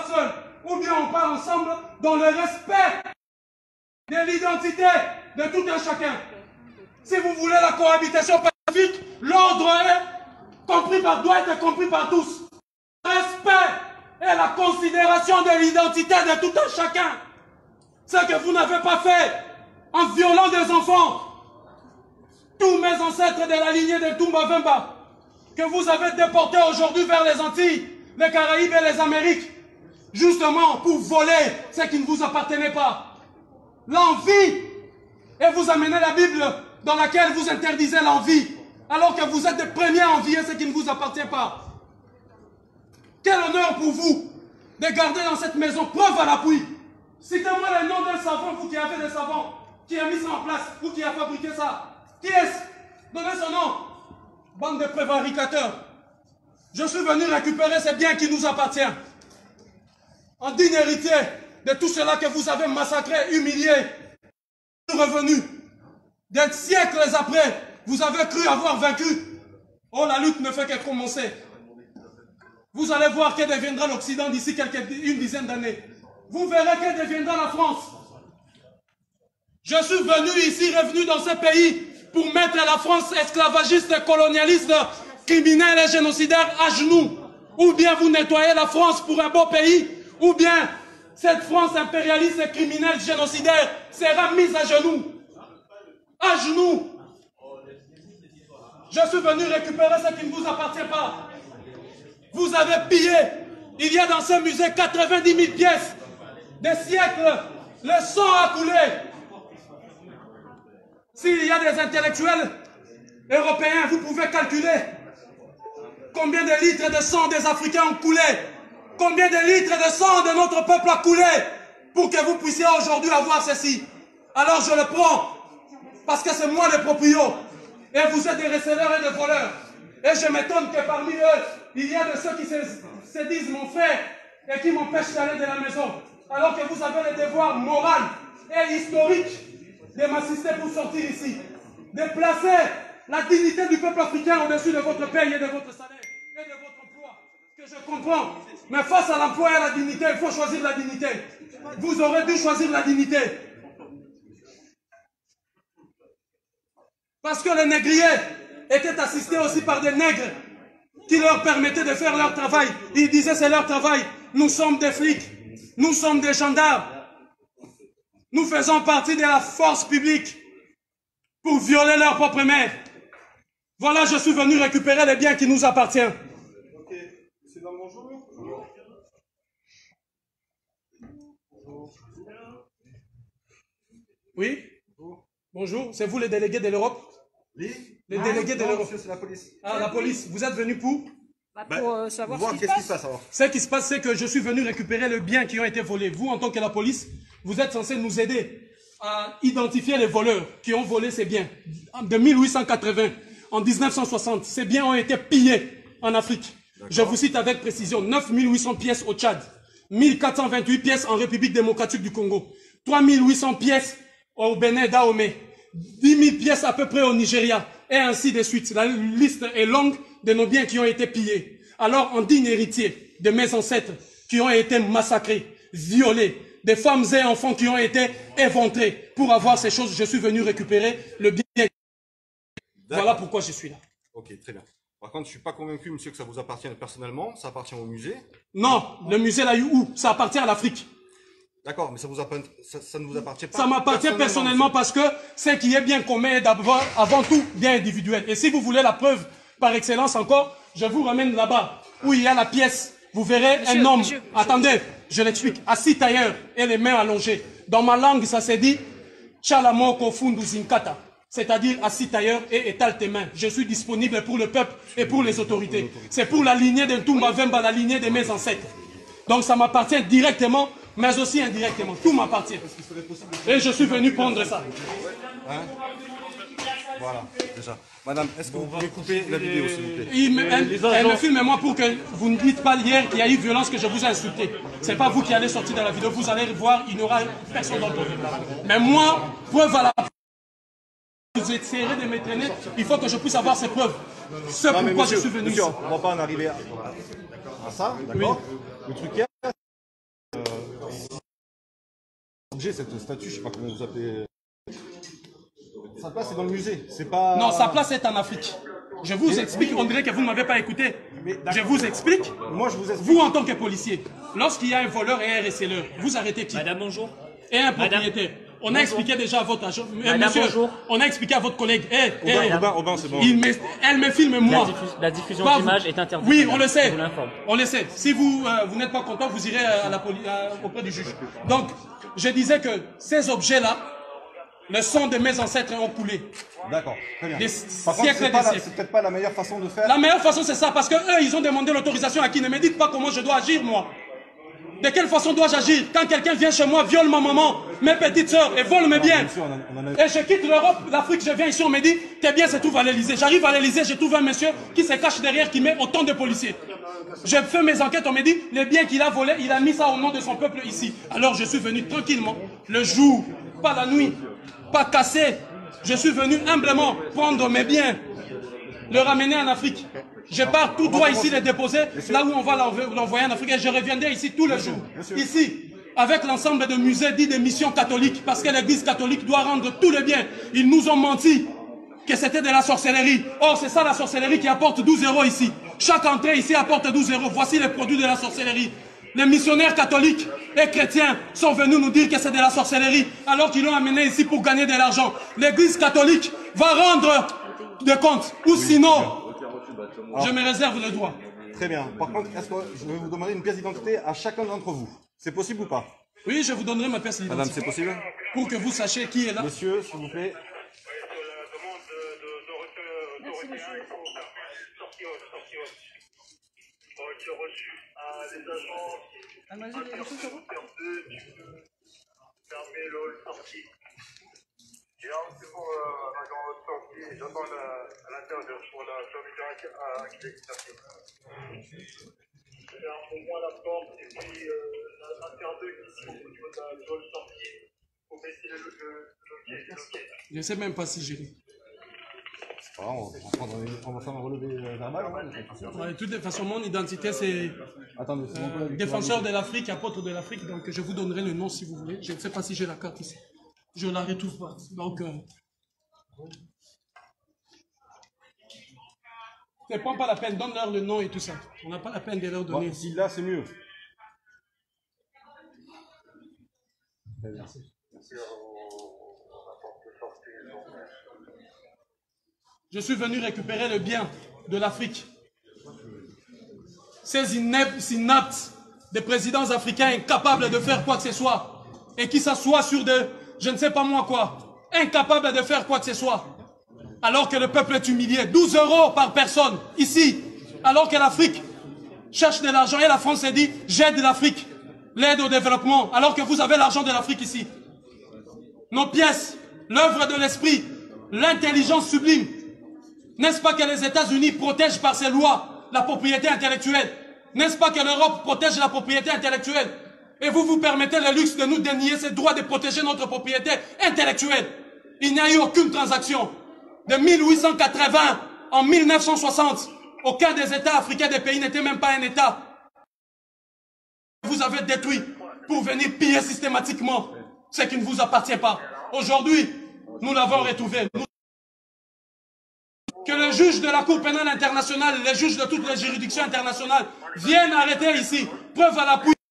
part seul, ou bien on part ensemble dans le respect de l'identité de tout un chacun. Si vous voulez la cohabitation pacifique, l'ordre doit être compris par tous. Le respect et la considération de l'identité de tout un chacun. Ce que vous n'avez pas fait en violant des enfants. Tous mes ancêtres de la lignée de Toumba Vemba, que vous avez déportés aujourd'hui vers les Antilles, les Caraïbes et les Amériques, justement pour voler ce qui ne vous appartenait pas. L'envie, et vous amenez la Bible dans laquelle vous interdisez l'envie, alors que vous êtes les premiers à envier ce qui ne vous appartient pas. Quel honneur pour vous de garder dans cette maison, preuve à l'appui. Citez-moi le nom d'un savant, vous qui avez des savants, qui a mis ça en place, vous qui a fabriqué ça. Qui est-ce? Donnez son nom. Bande de prévaricateurs. Je suis venu récupérer ces biens qui nous appartiennent. En digne héritier de tout cela que vous avez massacré, humilié, revenu. Des siècles après, vous avez cru avoir vaincu. Oh, la lutte ne fait que commencer. Vous allez voir que deviendra l'Occident d'ici une dizaine d'années. Vous verrez que deviendra la France. Je suis venu ici, revenu dans ce pays, pour mettre la France esclavagiste, colonialiste, criminelle et génocidaire à genoux. Ou bien vous nettoyez la France pour un beau pays, ou bien cette France impérialiste, criminelle, génocidaire sera mise à genoux. À genoux. Je suis venu récupérer ce qui ne vous appartient pas. Vous avez pillé. Il y a dans ce musée 90 000 pièces. Des siècles. Le sang a coulé. S'il y a des intellectuels européens, vous pouvez calculer combien de litres de sang des Africains ont coulé. Combien de litres de sang de notre peuple a coulé pour que vous puissiez aujourd'hui avoir ceci. Alors je le prends parce que c'est moi le proprio. Et vous êtes des receleurs et des voleurs. Et je m'étonne que parmi eux, il y a de ceux qui se disent mon frère et qui m'empêchent d'aller de la maison. Alors que vous avez le devoir moral et historique de m'assister pour sortir ici. De placer la dignité du peuple africain au-dessus de votre paye et de votre salaire et de votre emploi. Que je comprends. Mais face à l'emploi et à la dignité, il faut choisir la dignité. Vous aurez dû choisir la dignité. Parce que les négriers étaient assistés aussi par des nègres qui leur permettaient de faire leur travail. Ils disaient c'est leur travail. Nous sommes des flics. Nous sommes des gendarmes. Nous faisons partie de la force publique pour violer leur propre mère. Voilà, je suis venu récupérer les biens qui nous appartiennent. Ok, c'est dans bonjour. Oui? Bonjour, c'est vous les délégués de l'Europe? Oui. Les délégués de l'Europe. Monsieur, c'est la police. Ah, la police, vous êtes venus pour? Pour savoir Voir ce qui se qu'est-ce qui se passe. passe alors. Ce qui se passe, c'est que je suis venu récupérer les biens qui ont été volés. Vous, en tant que la police, vous êtes censé nous aider à identifier les voleurs qui ont volé ces biens. De 1880 en 1960, ces biens ont été pillés en Afrique. Je vous cite avec précision. 9 800 pièces au Tchad, 1428 pièces en République démocratique du Congo, 3 800 pièces au Bénin Dahomey, 10 000 pièces à peu près au Nigeria, et ainsi de suite. La liste est longue de nos biens qui ont été pillés. Alors, en digne héritier de mes ancêtres qui ont été massacrés, violés, des femmes et enfants qui ont été éventrés pour avoir ces choses, je suis venu récupérer le bien. Voilà pourquoi je suis là. Ok, très bien. Par contre, je ne suis pas convaincu, monsieur, que ça vous appartienne personnellement. Ça appartient au musée. Non, le musée là où? Ça appartient à l'Afrique. D'accord, mais ça ne vous appartient pas. Ça m'appartient personnellement parce que ce qui est bien commun est d'abord, avant tout, bien individuel. Et si vous voulez la preuve par excellence encore, je vous ramène là-bas où il y a la pièce. Vous verrez un homme. Attendez, je l'explique. Assis tailleur et les mains allongées. Dans ma langue, ça se dit Chalamoko Fundu Zinkata. C'est-à-dire assis tailleur et étale tes mains. Je suis disponible pour le peuple et pour les autorités. C'est pour la lignée de Ntumba Vemba, la lignée de mes ancêtres. Donc ça m'appartient directement, mais aussi indirectement. Tout m'appartient. Et je suis venu prendre ça. Hein? Voilà, déjà. Madame, est-ce que vous pouvez couper la vidéo, s'il vous plaît? Elle me filme moi pour que vous ne dites pas hier qu'il y a eu violence, que je vous ai insulté. C'est pas vous qui allez sortir de la vidéo. Vous allez voir, il n'y aura personne d'entre vous. Mais moi, preuve à la... Vous essayerez de m'étraîner, il faut que je puisse avoir ces preuves. C'est pourquoi je suis venu ici. On ne va pas en arriver à ça, d'accord? Oui. Le truc est objet, cette statue, je sais pas comment vous appelez. Sa place est dans le musée, c'est pas... Non, sa place est en Afrique. Je vous explique, on dirait que vous ne m'avez pas écouté. Je vous explique. Moi, je vous explique. Vous, en tant que policier, lorsqu'il y a un voleur et un receleur, vous arrêtez qui? Madame, bonjour. Et un propriétaire. On a expliqué déjà à votre agent. Monsieur, bonjour. On a expliqué à votre collègue. Aubin, c'est bon. Elle me filme moi. La diffusion Pas d'images vous. est interdite. Oui, on le sait. Je vous l'informe. On le sait. Si vous, vous n'êtes pas content, vous irez à auprès du juge. Donc, je disais que ces objets-là, le sang de mes ancêtres ont coulé. D'accord, très bien. Des Par contre, siècles et des siècles. c'est peut-être pas la meilleure façon de faire. La meilleure façon, c'est ça, parce que eux, ils ont demandé l'autorisation à qui? Ne me dites pas comment je dois agir, moi. De quelle façon dois-je agir quand quelqu'un vient chez moi, viole ma maman, mes petites sœurs et vole mes biens? Et je quitte l'Europe, l'Afrique, je viens ici, on me dit, tes biens se trouvent à l'Elysée. J'arrive à l'Elysée, je trouve un monsieur qui se cache derrière, qui met autant de policiers. Je fais mes enquêtes, on me dit, les biens qu'il a volés, il a mis ça au nom de son peuple ici. Alors je suis venu tranquillement, le jour, pas la nuit, pas cassé. Je suis venu humblement prendre mes biens, le ramener en Afrique. Je pars tout droit ici les déposer, là où on va l'envoyer en Afrique. Et je reviendrai ici tous les jours. Ici, avec l'ensemble de musées dits de missions catholiques, parce que l'église catholique doit rendre tous les biens. Ils nous ont menti que c'était de la sorcellerie. Or, c'est ça la sorcellerie qui apporte 12 € ici. Chaque entrée ici apporte 12 €. Voici les produits de la sorcellerie. Les missionnaires catholiques et chrétiens sont venus nous dire que c'est de la sorcellerie, alors qu'ils l'ont amené ici pour gagner de l'argent. L'église catholique va rendre des comptes, ou sinon, je me réserve le droit. Très bien. Par contre, est-ce que je vais vous demander une pièce d'identité à chacun d'entre vous? C'est possible ou pas? Oui, je vous donnerai ma pièce d'identité. Madame, c'est possible? Pour que vous sachiez qui est là. Monsieur, s'il vous plaît. C'est pour agent de sortie, j'attends à l'intérieur pour la fermeture accréditation. Ferme-moi la porte et puis l'intérieur ici au niveau de la zone sortie pour baisser le loquet. Je ne sais même pas si j'ai. C'est pas grave, on va faire un relevé verbal. Ouais, de toute façon, mon identité, c'est défenseur de l'Afrique, apôtre de l'Afrique. Donc, je vous donnerai le nom si vous voulez. Je ne sais pas si j'ai la carte ici. Je ne la retrouve pas. Donc, ne prends pas la peine, donne-leur le nom et tout ça. On n'a pas la peine de leur donner. Bon, si là, c'est mieux. Merci. Je suis venu récupérer le bien de l'Afrique. Ces inaptes des présidents africains incapables de faire quoi que ce soit et qui s'assoient sur de, je ne sais pas moi quoi, incapables de faire quoi que ce soit. Alors que le peuple est humilié, 12 € par personne, ici, alors que l'Afrique cherche de l'argent et la France a dit, j'aide l'Afrique, l'aide au développement, alors que vous avez l'argent de l'Afrique ici. Nos pièces, l'œuvre de l'esprit, l'intelligence sublime. N'est-ce pas que les États-Unis protègent par ces lois la propriété intellectuelle? N'est-ce pas que l'Europe protège la propriété intellectuelle? Et vous vous permettez le luxe de nous dénier ce droit de protéger notre propriété intellectuelle. Il n'y a eu aucune transaction. De 1880 en 1960, aucun des États africains des pays n'était même pas un État. Vous avez détruit pour venir piller systématiquement ce qui ne vous appartient pas. Aujourd'hui, nous l'avons retrouvé. Que le juge de la Cour pénale internationale, les juges de toutes les juridictions internationales viennent arrêter ici. Preuve à l'appui.